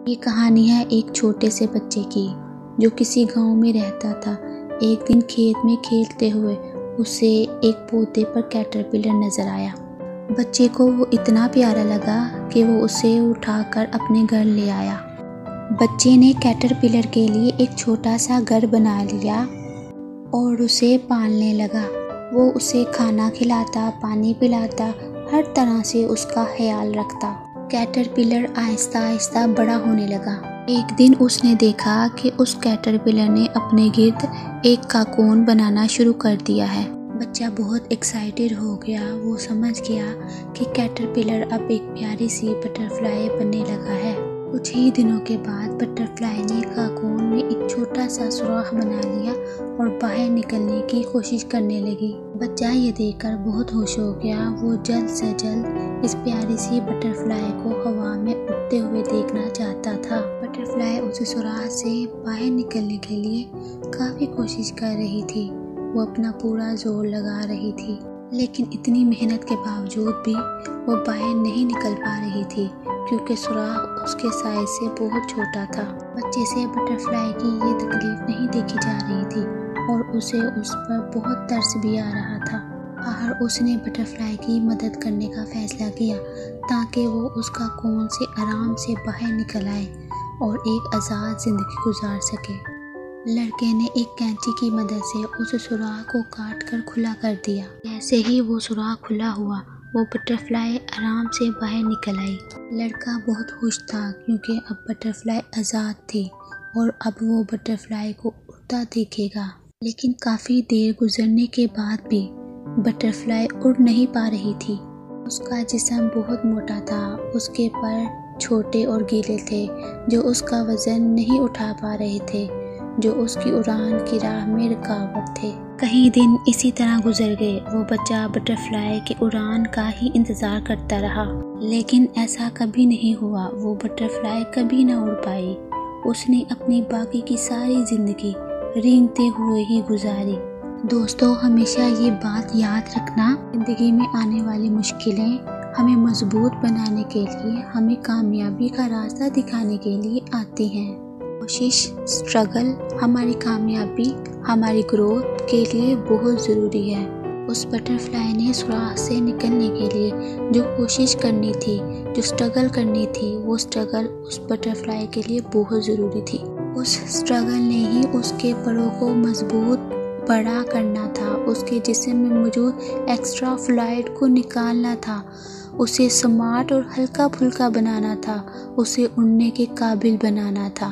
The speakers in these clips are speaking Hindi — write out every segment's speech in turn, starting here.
ये कहानी है एक छोटे से बच्चे की जो किसी गांव में रहता था। एक दिन खेत में खेलते हुए उसे एक पौधे पर कैटरपिलर नजर आया। बच्चे को वो इतना प्यारा लगा कि वो उसे उठाकर अपने घर ले आया। बच्चे ने कैटरपिलर के लिए एक छोटा सा घर बना लिया और उसे पालने लगा। वो उसे खाना खिलाता, पानी पिलाता, हर तरह से उसका ख्याल रखता। कैटरपिलर आहिस्ता आहिस्ता बड़ा होने लगा। एक दिन उसने देखा कि उस कैटरपिलर ने अपने गिर्द एक काकोन बनाना शुरू कर दिया है। बच्चा बहुत एक्साइटेड हो गया। वो समझ गया कि कैटरपिलर अब एक प्यारी सी बटरफ्लाई बनने लगा है। कुछ ही दिनों के बाद बटरफ्लाई ने काकोन में एक छोटा सा सुराख बना लिया और बाहर निकलने की कोशिश करने लगी। बच्चा ये देखकर बहुत खुश हो गया। वो जल्द से जल्द इस प्यारी सी बटरफ्लाई को हवा में उड़ते हुए देखना चाहता था। बटरफ्लाई उस सुराख से बाहर निकलने के लिए काफ़ी कोशिश कर रही थी। वो अपना पूरा जोर लगा रही थी, लेकिन इतनी मेहनत के बावजूद भी वो बाहर नहीं निकल पा रही थी क्योंकि सुराख उसके साइज से बहुत छोटा था। बच्चे से बटरफ्लाई की ये तकलीफ नहीं देखी जा रही थी और उसे उस पर बहुत तरस भी आ रहा था। आखिर उसने बटरफ्लाई की मदद करने का फैसला किया ताकि वो उसका कोन से आराम से बाहर निकल आए और एक आज़ाद ज़िंदगी गुजार सके। लड़के ने एक कैंची की मदद से उस सुराख को काट कर खुला कर दिया। जैसे ही वो सुराख खुला हुआ, वो बटरफ्लाई आराम से बाहर निकल आई। लड़का बहुत खुश था क्योंकि अब बटरफ्लाई आज़ाद थी और अब वो बटरफ्लाई को उड़ता देखेगा। लेकिन काफ़ी देर गुजरने के बाद भी बटरफ्लाई उड़ नहीं पा रही थी। उसका जिस्म बहुत मोटा था, उसके पर छोटे और गीले थे जो उसका वज़न नहीं उठा पा रहे थे, जो उसकी उड़ान की राह में रुकावट थे। कई दिन इसी तरह गुजर गए। वो बच्चा बटरफ्लाई की उड़ान का ही इंतज़ार करता रहा, लेकिन ऐसा कभी नहीं हुआ। वो बटरफ्लाई कभी न उड़ पाई। उसने अपनी बाकी की सारी ज़िंदगी रेंगते हुए ही गुजारी। दोस्तों, हमेशा ये बात याद रखना, ज़िंदगी में आने वाली मुश्किलें हमें मजबूत बनाने के लिए, हमें कामयाबी का रास्ता दिखाने के लिए आती हैं। कोशिश, स्ट्रगल हमारी कामयाबी, हमारी ग्रोथ के लिए बहुत ज़रूरी है। उस बटरफ्लाई ने सुराख से निकलने के लिए जो कोशिश करनी थी, जो स्ट्रगल करनी थी, वो स्ट्रगल उस बटरफ्लाई के लिए बहुत ज़रूरी थी। उस स्ट्रगल ने ही उसके परों को मजबूत बड़ा करना था, उसके जिस्म में मौजूद एक्स्ट्रा फ्लूइड को निकालना था, उसे स्मार्ट और हल्का फुल्का बनाना था, उसे उड़ने के काबिल बनाना था।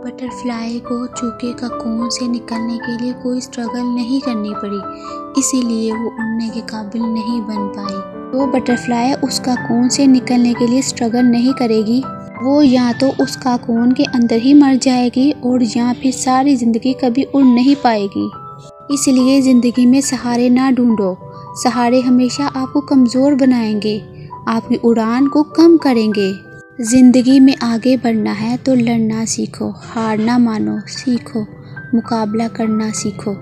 बटरफ्लाई को चूके का कोन से निकलने के लिए कोई स्ट्रगल नहीं करनी पड़ी, इसीलिए वो उड़ने के काबिल नहीं बन पाई। तो बटरफ्लाई उसका कोन से निकलने के लिए स्ट्रगल नहीं करेगी, वो या तो उसका कोन के अंदर ही मर जाएगी और या फिर सारी ज़िंदगी कभी उड़ नहीं पाएगी। इसलिए ज़िंदगी में सहारे ना ढूंढो। सहारे हमेशा आपको कमज़ोर बनाएंगे, आपकी उड़ान को कम करेंगे। ज़िंदगी में आगे बढ़ना है तो लड़ना सीखो, हार ना मानो, सीखो, मुकाबला करना सीखो।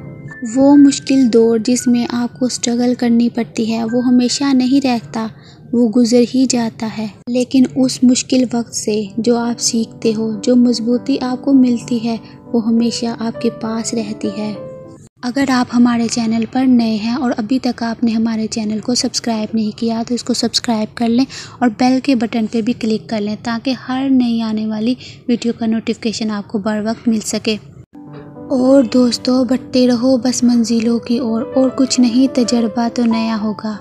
वो मुश्किल दौर जिसमें आपको स्ट्रगल करनी पड़ती है, वो हमेशा नहीं रहता, वो गुजर ही जाता है। लेकिन उस मुश्किल वक्त से जो आप सीखते हो, जो मजबूती आपको मिलती है, वो हमेशा आपके पास रहती है। अगर आप हमारे चैनल पर नए हैं और अभी तक आपने हमारे चैनल को सब्सक्राइब नहीं किया तो इसको सब्सक्राइब कर लें और बेल के बटन पे भी क्लिक कर लें ताकि हर नई आने वाली वीडियो का नोटिफिकेशन आपको बर वक्त मिल सके। और दोस्तों, बढ़ते रहो बस मंजिलों की ओर, और कुछ नहीं, तजर्बा तो नया होगा।